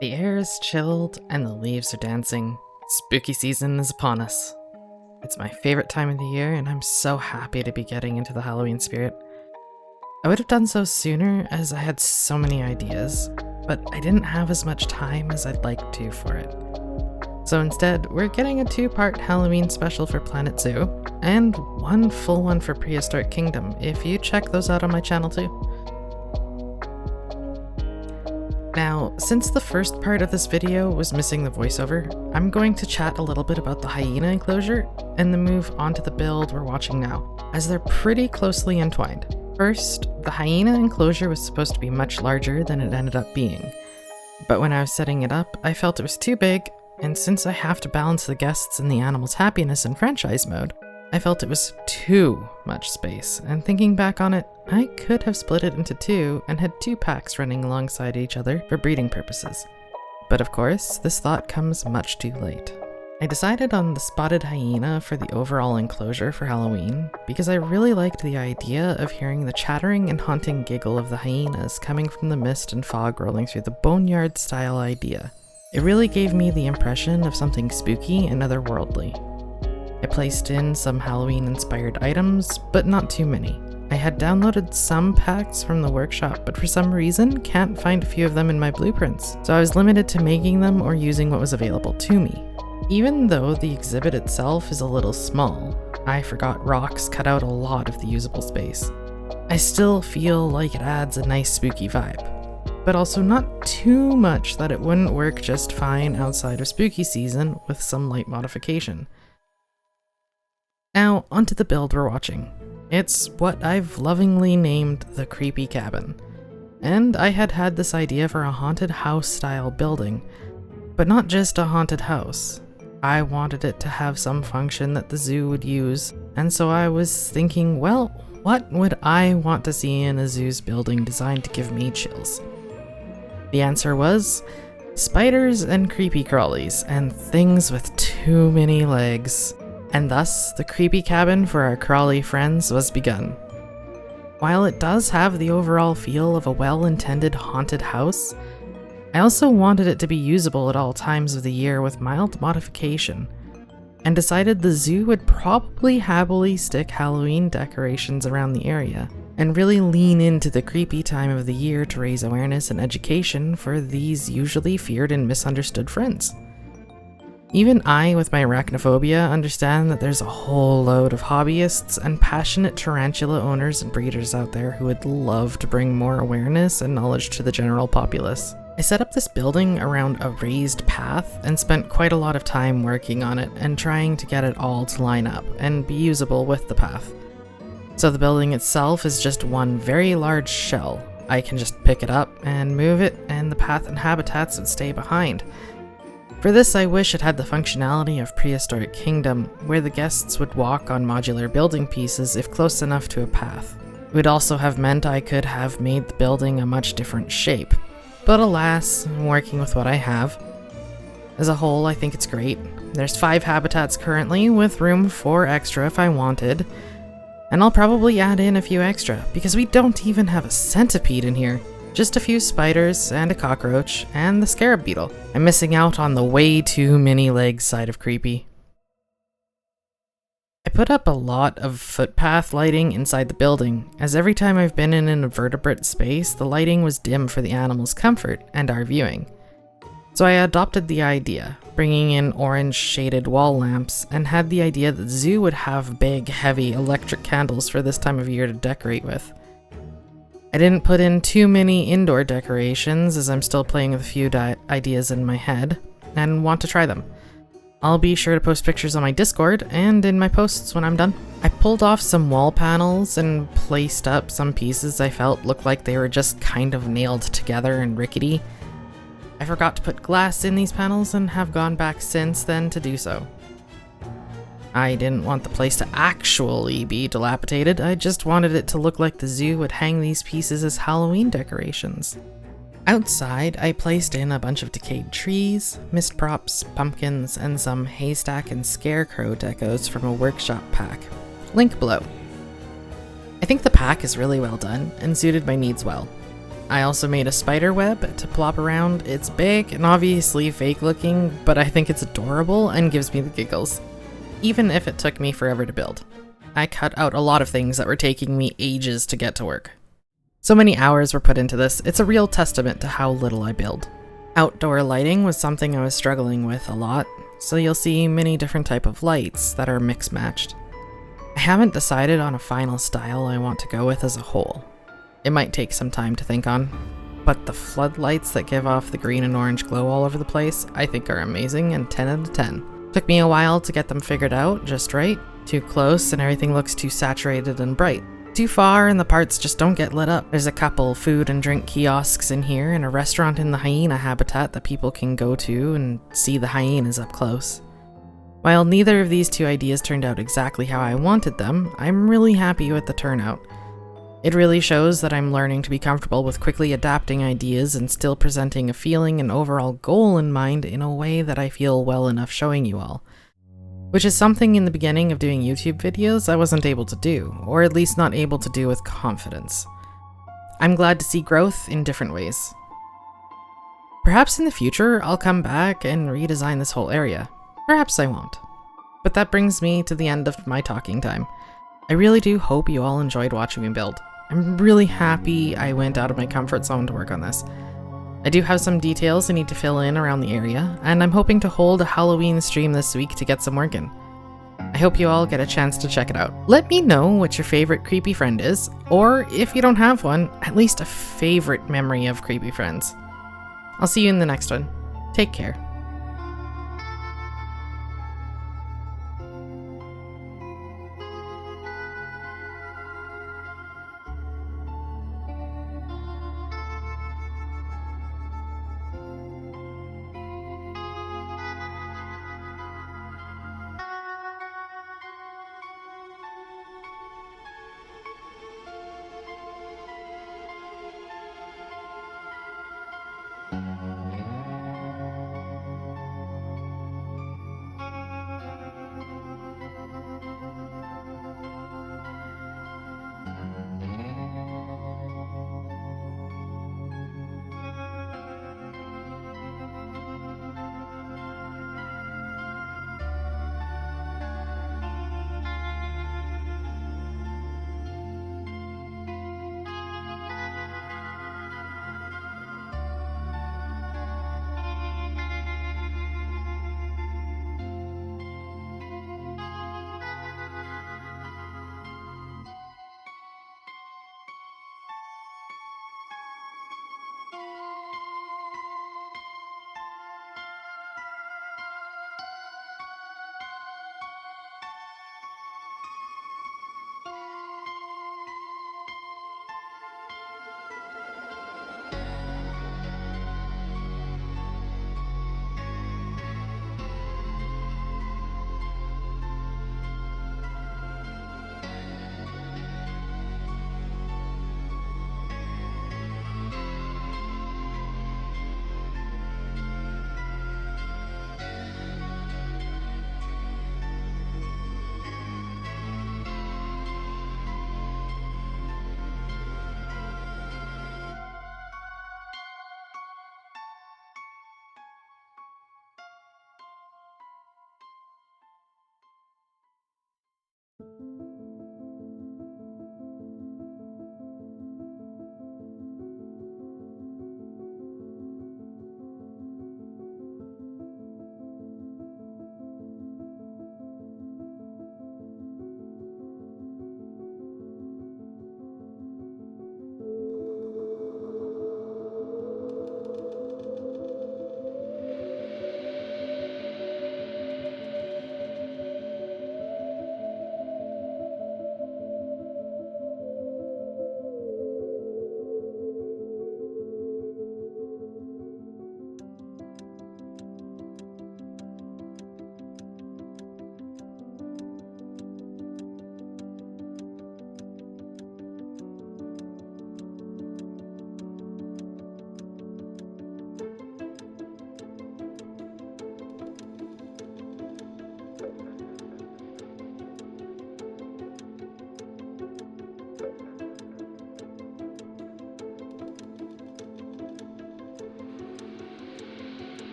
The air is chilled and the leaves are dancing. Spooky season is upon us. It's my favorite time of the year and I'm so happy to be getting into the Halloween spirit. I would have done so sooner as I had so many ideas, but I didn't have as much time as I'd like to for it. So instead, we're getting a 2-part Halloween special for Planet Zoo, and one full one for Prehistoric Kingdom, if you check those out on my channel too. Now, since the first part of this video was missing the voiceover, I'm going to chat a little bit about the hyena enclosure, and then move on to the build we're watching now, as they're pretty closely entwined. First, the hyena enclosure was supposed to be much larger than it ended up being, but when I was setting it up, I felt it was too big, and since I have to balance the guests and the animals' happiness in franchise mode, I felt it was too much space, and thinking back on it, I could have split it into 2 and had 2 packs running alongside each other for breeding purposes. But of course, this thought comes much too late. I decided on the spotted hyena for the overall enclosure for Halloween because I really liked the idea of hearing the chattering and haunting giggle of the hyenas coming from the mist and fog rolling through the boneyard style idea. It really gave me the impression of something spooky and otherworldly. I placed in some Halloween-inspired items, but not too many. I had downloaded some packs from the workshop, but for some reason can't find a few of them in my blueprints, so I was limited to making them or using what was available to me. Even though the exhibit itself is a little small, I forgot rocks cut out a lot of the usable space. I still feel like it adds a nice spooky vibe, but also not too much that it wouldn't work just fine outside of spooky season with some light modification. Now, onto the build we're watching. It's what I've lovingly named the Creepy Cabin. And I had this idea for a haunted house style building, but not just a haunted house. I wanted it to have some function that the zoo would use, and so I was thinking, well, what would I want to see in a zoo's building designed to give me chills? The answer was spiders and creepy crawlies, and things with too many legs. And thus, the creepy cabin for our Crawly friends was begun. While it does have the overall feel of a well-intended haunted house, I also wanted it to be usable at all times of the year with mild modification, and decided the zoo would probably happily stick Halloween decorations around the area, and really lean into the creepy time of the year to raise awareness and education for these usually feared and misunderstood friends. Even I, with my arachnophobia, understand that there's a whole load of hobbyists and passionate tarantula owners and breeders out there who would love to bring more awareness and knowledge to the general populace. I set up this building around a raised path and spent quite a lot of time working on it and trying to get it all to line up and be usable with the path. So the building itself is just one very large shell. I can just pick it up and move it, and the path and habitats would stay behind. For this, I wish it had the functionality of Prehistoric Kingdom, where the guests would walk on modular building pieces if close enough to a path. It would also have meant I could have made the building a much different shape. But alas, I'm working with what I have. As a whole, I think it's great. There's 5 habitats currently, with room for extra if I wanted. And I'll probably add in a few extra, because we don't even have a centipede in here. Just a few spiders, and a cockroach, and the scarab beetle. I'm missing out on the way too many legs side of creepy. I put up a lot of footpath lighting inside the building, as every time I've been in an invertebrate space, the lighting was dim for the animals' comfort and our viewing. So I adopted the idea, bringing in orange shaded wall lamps, and had the idea that the zoo would have big, heavy electric candles for this time of year to decorate with. I didn't put in too many indoor decorations as I'm still playing with a few ideas in my head and want to try them. I'll be sure to post pictures on my Discord and in my posts when I'm done. I pulled off some wall panels and placed up some pieces I felt looked like they were just kind of nailed together and rickety. I forgot to put glass in these panels and have gone back since then to do so. I didn't want the place to actually be dilapidated, I just wanted it to look like the zoo would hang these pieces as Halloween decorations. Outside, I placed in a bunch of decayed trees, mist props, pumpkins, and some haystack and scarecrow decos from a workshop pack. Link below. I think the pack is really well done and suited my needs well. I also made a spider web to plop around. It's big and obviously fake looking, but I think it's adorable and gives me the giggles, even if it took me forever to build. I cut out a lot of things that were taking me ages to get to work. So many hours were put into this, it's a real testament to how little I build. Outdoor lighting was something I was struggling with a lot, so you'll see many different type of lights that are mix-matched. I haven't decided on a final style I want to go with as a whole. It might take some time to think on, but the floodlights that give off the green and orange glow all over the place I think are amazing and 10 out of 10. Took me a while to get them figured out just right. Too close and everything looks too saturated and bright. Too far and the parts just don't get lit up. There's a couple food and drink kiosks in here and a restaurant in the hyena habitat that people can go to and see the hyenas up close. While neither of these two ideas turned out exactly how I wanted them, I'm really happy with the turnout. It really shows that I'm learning to be comfortable with quickly adapting ideas and still presenting a feeling and overall goal in mind in a way that I feel well enough showing you all. Which is something in the beginning of doing YouTube videos I wasn't able to do, or at least not able to do with confidence. I'm glad to see growth in different ways. Perhaps in the future I'll come back and redesign this whole area. Perhaps I won't. But that brings me to the end of my talking time. I really do hope you all enjoyed watching me build. I'm really happy I went out of my comfort zone to work on this. I do have some details I need to fill in around the area, and I'm hoping to hold a Halloween stream this week to get some work in. I hope you all get a chance to check it out. Let me know what your favorite creepy friend is, or if you don't have one, at least a favorite memory of creepy friends. I'll see you in the next one. Take care.